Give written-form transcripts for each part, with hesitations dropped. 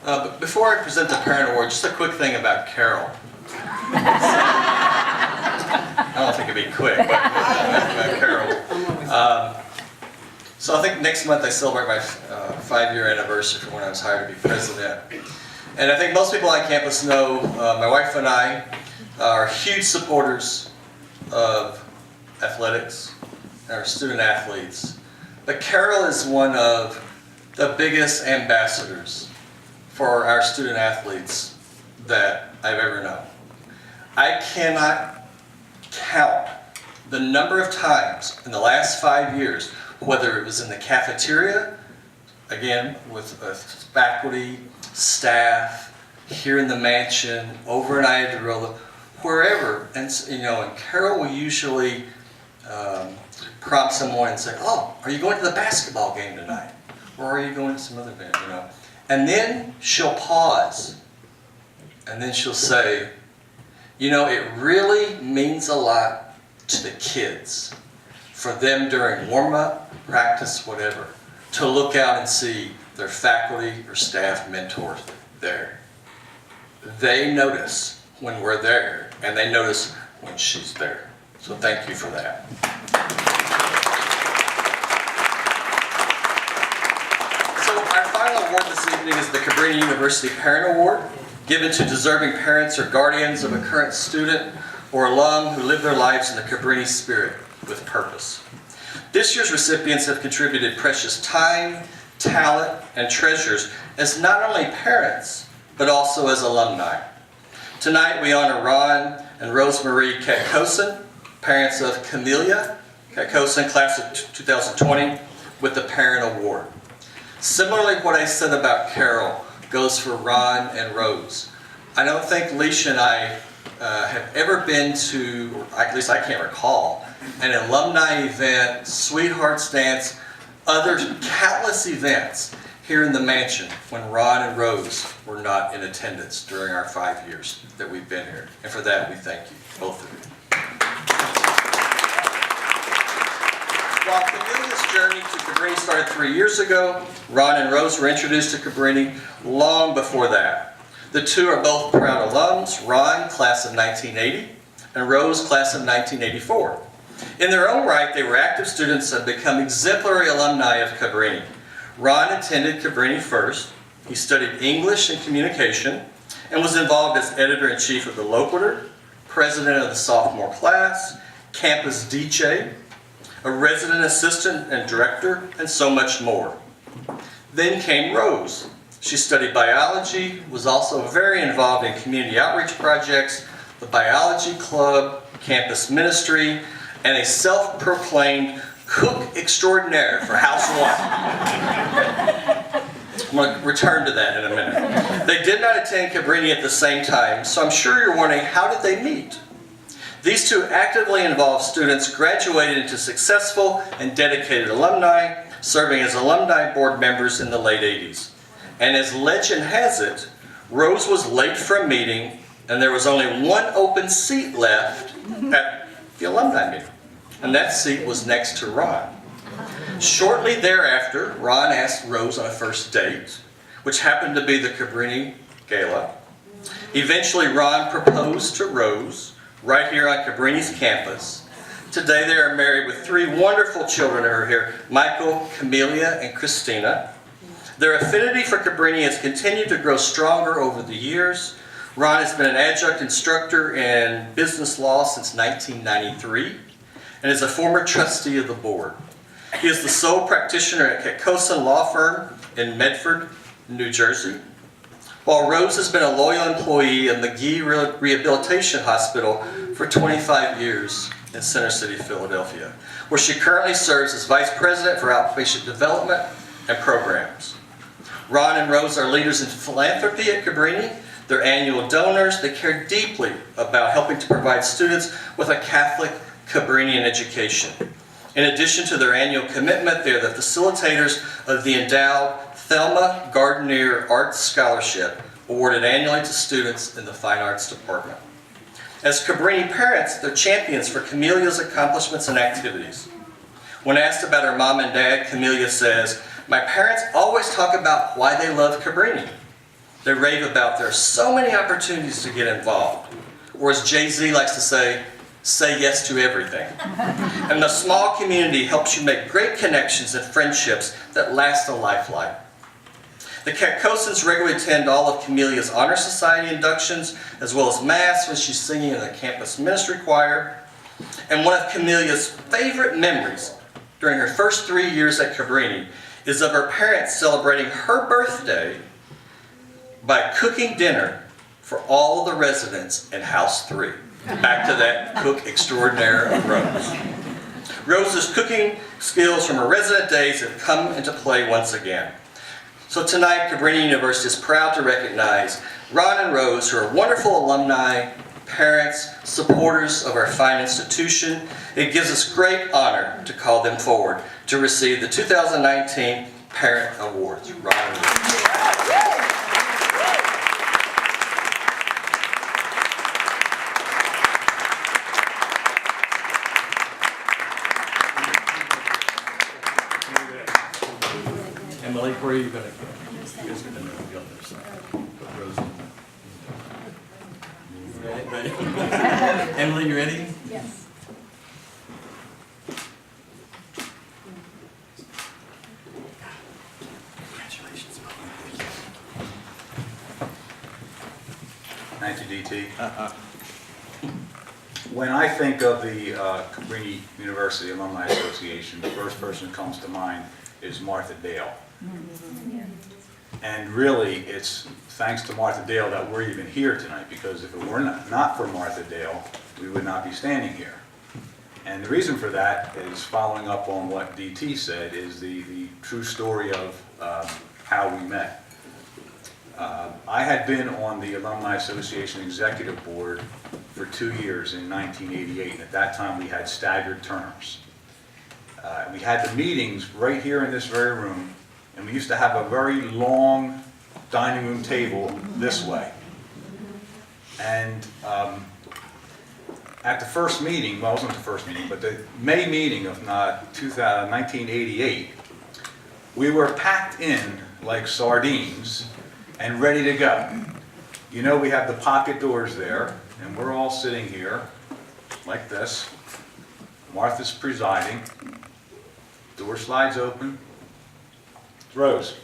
But before I present the Parent Award, just a quick thing about Carol. I don't think it'd be quick, but about Carol. So I think next month I celebrate my 5-year anniversary from when I was hired to be president. And I think most people on campus know my wife and I are huge supporters of athletics, our student athletes. But Carol is one of the biggest ambassadors for our student athletes that I've ever known. I cannot count the number of times in the last 5 years, whether it was in the cafeteria, again with faculty, staff, here in the mansion, over in Iderola, wherever, and and Carol will usually prompt someone and say, "Oh, are you going to the basketball game tonight? Or are you going to some other event?" And then she'll pause, and then she'll say, "It really means a lot to the kids for them during warm-up, practice, whatever, to look out and see their faculty or staff mentors there. They notice when we're there, and they notice when she's there." So thank you for that. So our final award this evening is the Cabrini University Parent Award, given to deserving parents or guardians of a current student or alum who live their lives in the Cabrini spirit with purpose. This year's recipients have contributed precious time, talent, and treasures as not only parents, but also as alumni. Tonight we honor Ron and Rosemarie Katkocin, parents of Camelia Katkocin, class of 2020, with the Parent Award. Similarly, what I said about Carol goes for Ron and Rose. I don't think Leisha and I have ever been to, or at least I can't recall, an alumni event, Sweethearts Dance, other countless events here in the mansion when Ron and Rose were not in attendance during our 5 years that we've been here. And for that, we thank you, both of you. While Camilia's journey to Cabrini started 3 years ago, Ron and Rose were introduced to Cabrini long before that. The two are both proud alums, Ron, class of 1980, and Rose, class of 1984. In their own right, they were active students and have become exemplary alumni of Cabrini. Ron attended Cabrini first. He studied English and communication and was involved as editor-in-chief of the Loquitur, president of the sophomore class, campus DJ, a resident assistant and director, and so much more. Then came Rose. She studied biology, was also very involved in community outreach projects, the biology club, campus ministry, and a self-proclaimed cook extraordinaire for House One. I'm going to return to that in a minute. They did not attend Cabrini at the same time, so I'm sure you're wondering, how did they meet? These two actively involved students graduated into successful and dedicated alumni, serving as alumni board members in the late 80s. And as legend has it, Rose was late for a meeting, and there was only one open seat left at the alumni meeting. And that seat was next to Ron. Shortly thereafter, Ron asked Rose on a first date, which happened to be the Cabrini Gala. Eventually, Ron proposed to Rose right here on Cabrini's campus. Today, they are married with 3 wonderful children who are here, Michael, Camelia, and Christina. Their affinity for Cabrini has continued to grow stronger over the years. Ron has been an adjunct instructor in business law since 1993 and is a former trustee of the board. He is the sole practitioner at Katkocin Law Firm in Medford, New Jersey, while Rose has been a loyal employee of McGee Rehabilitation Hospital for 25 years in Center City, Philadelphia, where she currently serves as Vice President for Outpatient Development and Programs. Ron and Rose are leaders in philanthropy at Cabrini. They're annual donors. They care deeply about helping to provide students with a Catholic Cabrinian education. In addition to their annual commitment, they're the facilitators of the endowed Thelma Gardner Arts Scholarship, awarded annually to students in the Fine Arts Department. As Cabrini parents, they're champions for Camelia's accomplishments and activities. When asked about her mom and dad, Camelia says, "My parents always talk about why they love Cabrini. They rave about there are so many opportunities to get involved. Or as Jay-Z likes to say yes to everything. And the small community helps you make great connections and friendships that last a lifeline. The Katkocins regularly attend all of Camelia's Honor Society inductions, as well as Mass when she's singing in the campus ministry choir. And one of Camelia's favorite memories during her first 3 years at Cabrini is of her parents celebrating her birthday by cooking dinner for all of the residents in House 3. Back to that cook extraordinaire of Rose. Rose's cooking skills from her resident days have come into play once again. So tonight, Cabrini University is proud to recognize Ron and Rose, who are wonderful alumni, parents, supporters of our fine institution. It gives us great honor to call them forward to receive the 2019 Parent Awards. Ron and Rose. Emily, where are you going to go? You guys are going to go the other side. Put Rose in. Ready? Emily, you ready? Yes. Congratulations. Thank you, DT. When I think of the Cabrini University Alumni Association, the first person that comes to mind is Martha Dale. And really, it's thanks to Martha Dale that we're even here tonight, because if it were not for Martha Dale, we would not be standing here. And the reason for that is, following up on what DT said, is the true story of how we met. I had been on the Alumni Association Executive Board for 2 years in 1988, and at that time we had staggered terms. We had the meetings right here in this very room, and we used to have a very long dining room table this way. And at the first meeting, well, it wasn't the first meeting, but the May meeting of 1988, we were packed in like sardines and ready to go. You know, we have the pocket doors there, and we're all sitting here like this. Martha's presiding. Door slides open. It's Rose.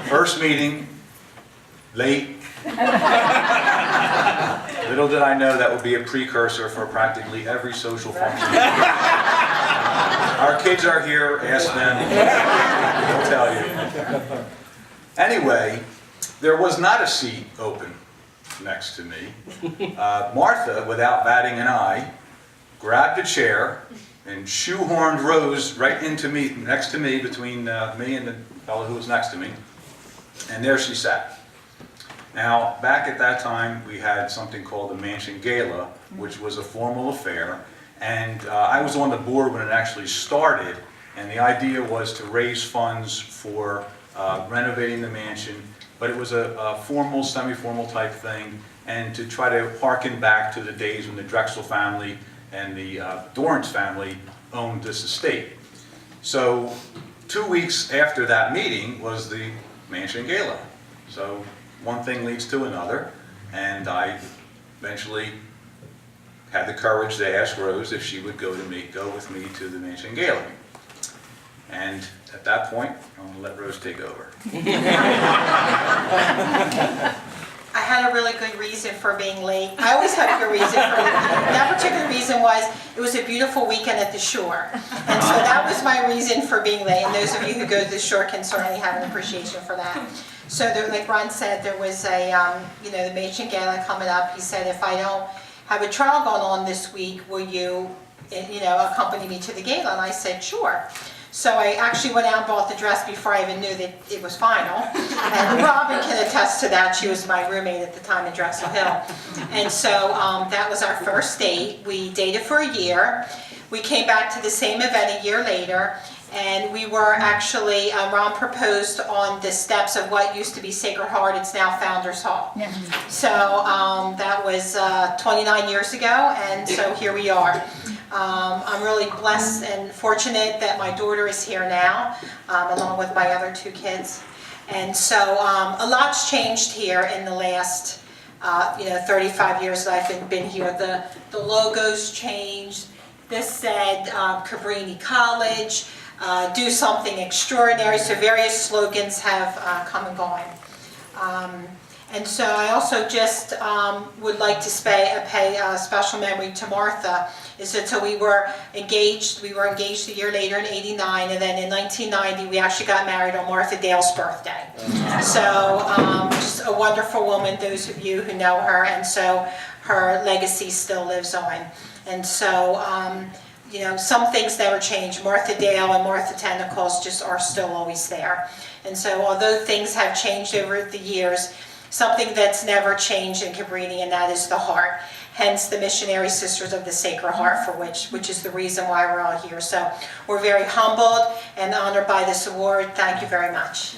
First meeting, late. Little did I know that would be a precursor for practically every social function. Our kids are here, ask them. They'll tell you. Anyway, there was not a seat open next to me. Martha, without batting an eye, grabbed a chair and shoehorned Rose right into me, next to me, between me and the fellow who was next to me. And there she sat. Now, back at that time, we had something called the Mansion Gala, which was a formal affair. And I was on the board when it actually started. And the idea was to raise funds for renovating the mansion. But it was a formal, semi-formal type thing. And to try to harken back to the days when the Drexel family and the Dorrance family owned this estate. So 2 weeks after that meeting was the Mansion Gala. So one thing leads to another, and I eventually had the courage to ask Rose if she would go with me to the Mansion Gala. And at that point, I'm going to let Rose take over. I had a really good reason for being late. I always have a good reason for being late. That particular reason was it was a beautiful weekend at the shore. And so that was my reason for being late. And those of you who go to the shore can certainly have an appreciation for that. So there, like Ron said, there was a, the Mansion Gala coming up. He said, if I don't have a trial going on this week, will you, accompany me to the gala? And I said, sure. So I actually went out and bought the dress before I even knew that it was final. And Robin can attest to that. She was my roommate at the time in Drexel Hill. And so that was our first date. We dated for a year. We came back to the same event a year later. And we were actually, Ron proposed on the steps of what used to be Sacred Heart. It's now Founders Hall. Yeah. So that was 29 years ago, and so here we are. I'm really blessed and fortunate that my daughter is here now, along with my other two kids. And so a lot's changed here in the last 35 years that I've been here. The logo's changed. This said Cabrini College, do something extraordinary. So various slogans have come and gone. And so I also just would like to pay a special memory to Martha. Is that so we were engaged a year later in '89, and then in 1990 we actually got married on Martha Dale's birthday. So just a wonderful woman, those of you who know her, and so her legacy still lives on. And so some things never change. Martha Dale and Martha Tentacles just are still always there. And so although things have changed over the years, something that's never changed in Cabrini, and that is the heart. Hence the Missionary Sisters of the Sacred Heart, for which is the reason why we're all here. So we're very humbled and honored by this award. Thank you very much.